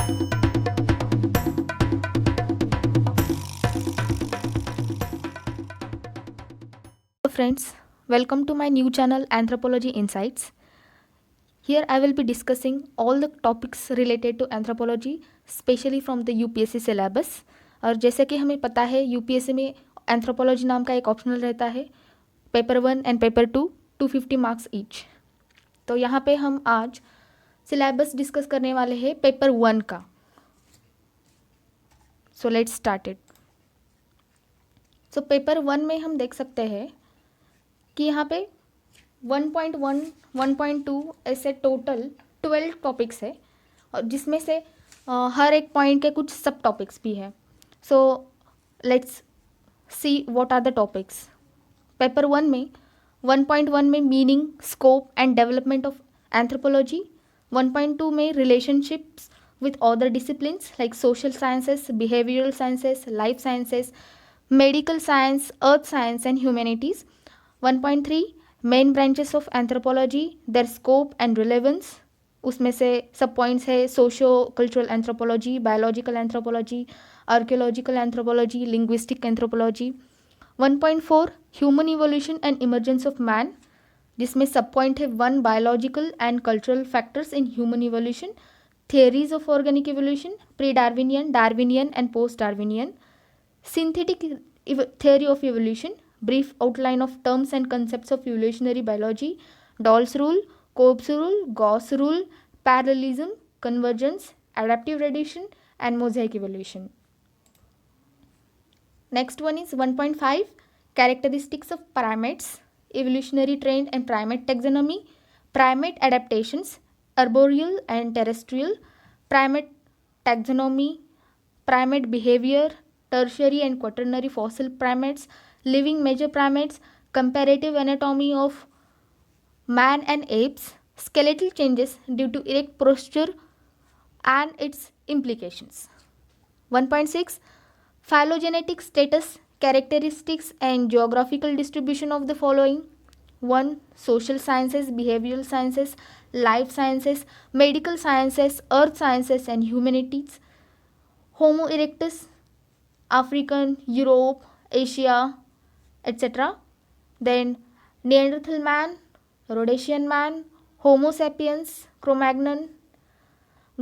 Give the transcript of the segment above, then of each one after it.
Hello friends, welcome to my new channel Anthropology Insights. Here I will be discussing all the topics related to anthropology, especially from the UPSC syllabus. और जैसे कि हमें पता है UPSC में anthropology नाम का एक ऑप्शनल रहता है, paper 1 and paper 2, 250 marks each. तो यहाँ पे हम आज सिलेबस डिस्कस करने वाले हैं पेपर 1 का. So let's start it. So paper 1 में हम देख सकते हैं कि यहाँ पे 1.1, 1.2 ऐसे टोटल 12 टॉपिक्स है और जिसमें से हर एक पॉइंट के कुछ सब टॉपिक्स भी है. So let's see what are the topics. Paper 1 में 1.1 में meaning, scope and development of anthropology. 1.2 में relationships with other disciplines like social sciences, behavioral sciences, life sciences, medical science, earth science and humanities. 1.3 main branches of anthropology, their scope and relevance. उसमें से सब points है socio cultural anthropology, biological anthropology, archaeological anthropology, linguistic anthropology. 1.4 human evolution and emergence of man, जिसमें सब point है 1 biological and cultural factors in human evolution, theories of organic evolution, pre-Darwinian, Darwinian and post-Darwinian, synthetic theory of evolution, brief outline of terms and concepts of evolutionary biology, Dawes rule, Cobb's rule, Gauss rule, parallelism, convergence, adaptive radiation and mosaic evolution. Next one is 1.5 characteristics of primates, evolutionary trend and primate taxonomy, primate adaptations, arboreal and terrestrial, primate taxonomy, primate behavior, tertiary and quaternary fossil primates, living major primates, comparative anatomy of man and apes, skeletal changes due to erect posture and its implications. 1.6 phylogenetic status, characteristics and geographical distribution of the following: 1. Social sciences, behavioral sciences, life sciences, medical sciences, earth sciences and humanities. Homo erectus, African, Europe, Asia, etc. Then Neanderthal man, Rhodesian man, Homo sapiens, Cro-Magnon,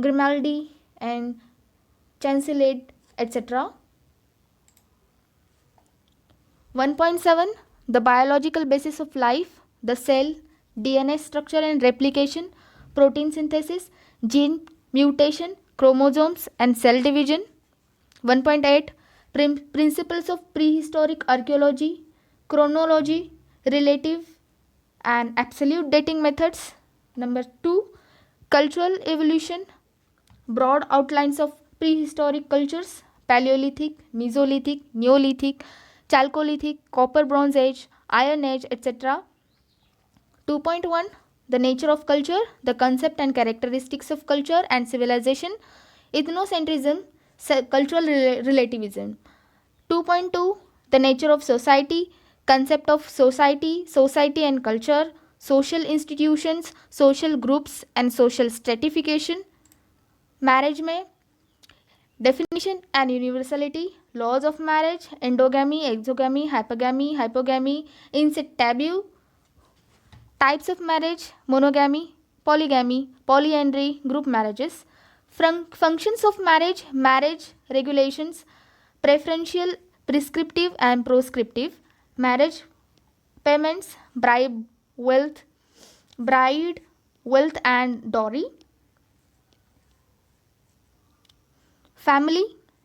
Grimaldi and Chancelid, etc. 1.7 the biological basis of life, the cell, DNA structure and replication, protein synthesis, gene mutation, chromosomes and cell division. 1.8 principles of prehistoric archaeology, chronology, relative and absolute dating methods. Number 2 cultural evolution, broad outlines of prehistoric cultures, Paleolithic, Mesolithic, Neolithic, Chalcolithic, Copper Bronze Age, Iron Age, etc. 2.1 the nature of culture, the concept and characteristics of culture and civilization, ethnocentrism, cultural relativism. 2.2 the nature of society, concept of society, society and culture, social institutions, social groups and social stratification. Marriage में definition and universality, laws of marriage, endogamy, exogamy, hypogamy, incest taboo, types of marriage, monogamy, polygamy, polyandry, group marriages, functions of marriage, marriage regulations, preferential, prescriptive and proscriptive, marriage payments, bride, wealth and dowry. Family,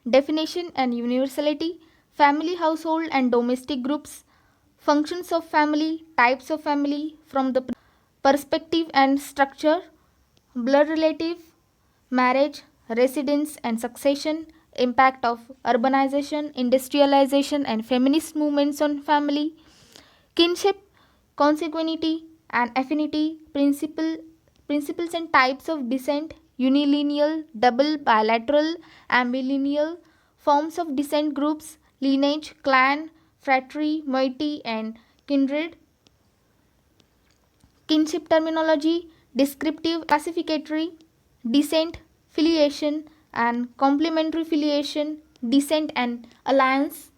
definition and universality, family, household and domestic groups, functions of family, types of family from the perspective and structure, blood relative, marriage, residence and succession, impact of urbanization, industrialization and feminist movements on family, kinship, consanguinity and affinity, principles and types of descent, unilineal, double, bilateral, ambilineal, forms of descent groups, lineage, clan, phratry, moiety and kindred. Kinship terminology, descriptive, classificatory, descent, filiation, and complementary filiation, descent and alliance.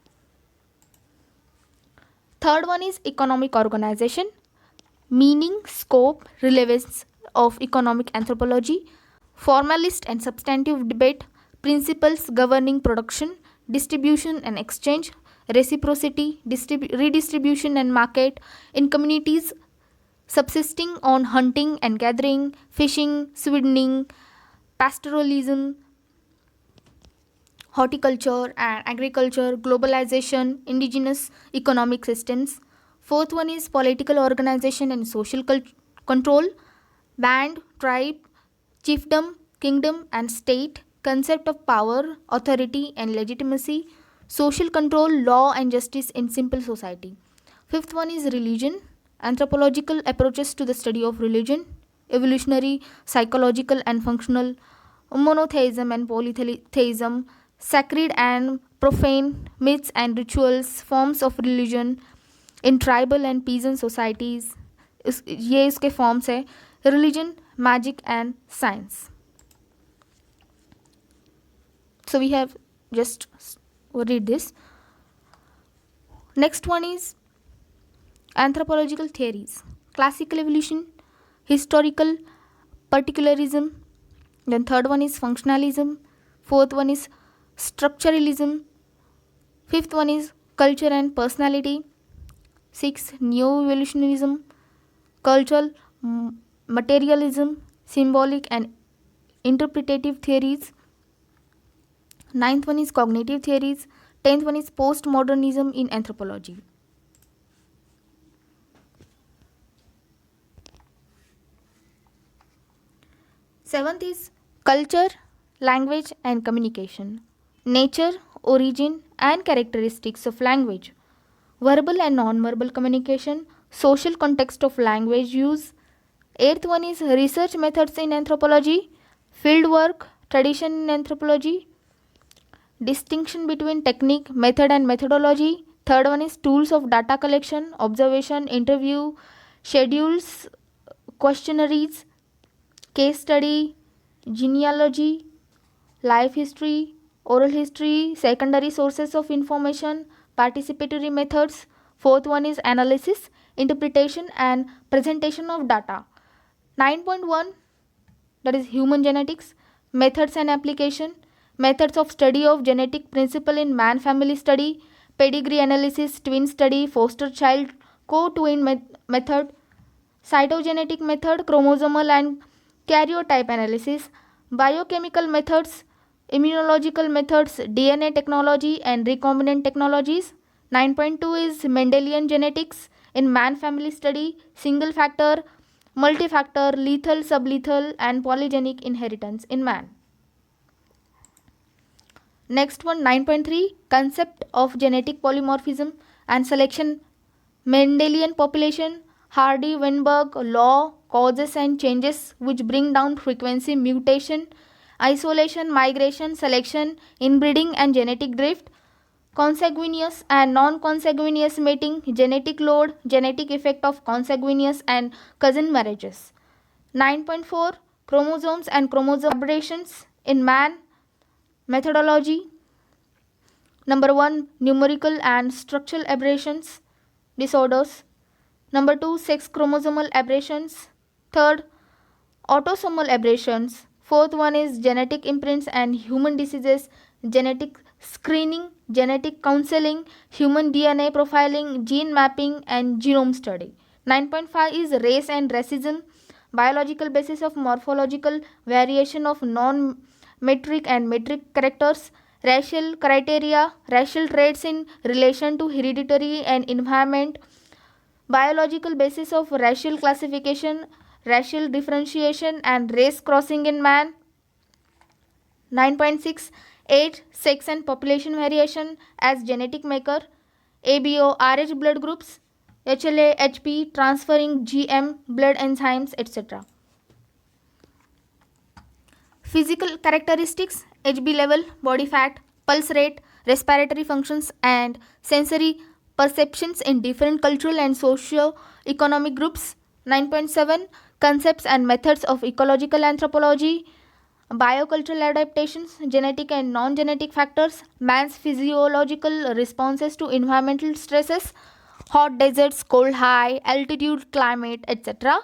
Third one is economic organization, meaning, scope, relevance of economic anthropology, formalist and substantive debate, principles governing production, distribution and exchange, reciprocity, redistribution and market in communities subsisting on hunting and gathering, fishing, swinning, pastoralism, horticulture and agriculture, globalization, indigenous economic systems. Fourth one is political organization and social control, band, tribe, chiefdom, kingdom, and state, concept of power, authority, and legitimacy, social control, law, and justice in simple society. Fifth one is religion, anthropological approaches to the study of religion, evolutionary, psychological, and functional, monotheism and polytheism, sacred and profane, myths and rituals, forms of religion in tribal and peasant societies. ये इसके forms है, religion, magic and science. So we have just read this. Next one is anthropological theories, classical evolution, historical particularism. Then third one is functionalism. Fourth one is structuralism. Fifth one is culture and personality. Sixth, neo-evolutionism, cultural materialism, symbolic and interpretative theories. Ninth one is cognitive theories. 10th one is postmodernism in anthropology. Seventh is culture, language and communication, nature, origin and characteristics of language, verbal and non-verbal communication, social context of language use. Eighth one is research methods in anthropology, field work, tradition in anthropology, distinction between technique, method and methodology. Third one is tools of data collection, observation, interview, schedules, questionnaires, case study, genealogy, life history, oral history, secondary sources of information, participatory methods. Fourth one is analysis, interpretation and presentation of data. 9.1, that is human genetics, methods and application, methods of study of genetic principle in man family study, pedigree analysis, twin study, foster child co-twin method, cytogenetic method, chromosomal and karyotype analysis, biochemical methods, immunological methods, DNA technology and recombinant technologies. 9.2 is Mendelian genetics in man family study, single factor, multifactor, lethal, sublethal and polygenic inheritance in man. Next one, 9.3, concept of genetic polymorphism and selection, Mendelian population, Hardy-Weinberg law, causes and changes which bring down frequency, mutation, isolation, migration, selection, inbreeding and genetic drift, consanguineous and non-consanguineous mating, genetic load, genetic effect of consanguineous and cousin marriages. 9.4, chromosomes and chromosome aberrations in man, methodology. Number 1, numerical and structural aberrations, disorders. Number 2, sex chromosomal aberrations. Third, autosomal aberrations. Fourth one is genetic imprints and human diseases, genetic screening, genetic counseling, human DNA profiling, gene mapping and genome study. 9.5 is race and racism, biological basis of morphological variation of non-metric and metric characters, racial criteria, racial traits in relation to hereditary and environment, biological basis of racial classification, racial differentiation and race crossing in man. 9.6, age, sex and population variation as genetic marker, ABO, Rh blood groups, HLA, HP, transferring GM, blood enzymes, etc. Physical characteristics, HB level, body fat, pulse rate, respiratory functions and sensory perceptions in different cultural and socio-economic groups. 9.7, concepts and methods of ecological anthropology, biocultural adaptations, genetic and non-genetic factors, man's physiological responses to environmental stresses, hot deserts, cold high, altitude, climate, etc.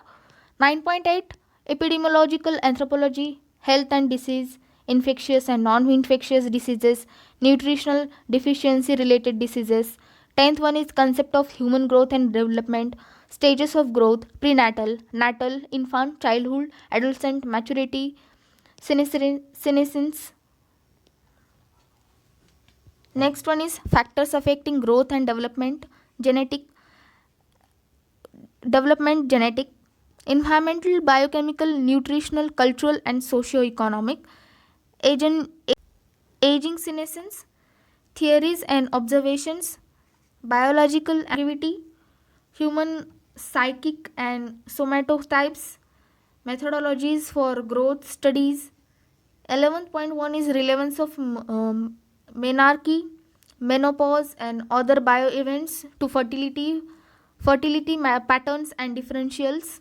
9.8 epidemiological anthropology, health and disease, infectious and non-infectious diseases, nutritional deficiency related diseases. 10th one is concept of human growth and development, stages of growth, prenatal, natal, infant, childhood, adolescent, maturity, senescence. Next one is factors affecting growth and development, genetic, environmental, biochemical, nutritional, cultural, and socio-economic. Aging senescence, theories and observations, biological activity, human psychic and somatotypes, methodologies for growth studies. 11.1 is relevance of menarche, menopause, and other bioevents to fertility patterns and differentials.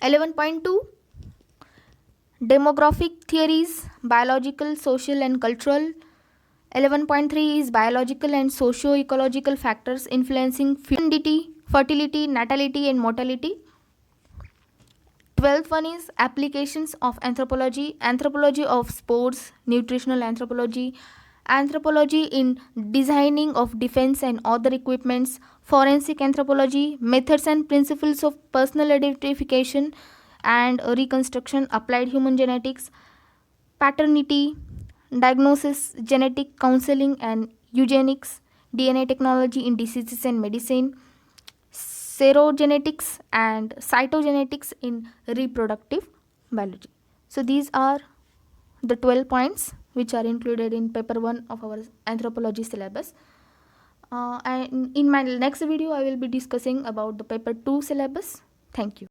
11.2 demographic theories, biological, social, and cultural. 11.3 is biological and socio-ecological factors influencing fertility, natality, and mortality. 12th one is applications of anthropology, anthropology of sports, nutritional anthropology, anthropology in designing of defense and other equipments, forensic anthropology, methods and principles of personal identification and reconstruction, applied human genetics, paternity, diagnosis, genetic counseling and eugenics, DNA technology in diseases and medicine, serogenetics and cytogenetics in reproductive biology. So these are the 12 points which are included in paper 1 of our anthropology syllabus. And in my next video I will be discussing about the paper 2 syllabus. Thank you.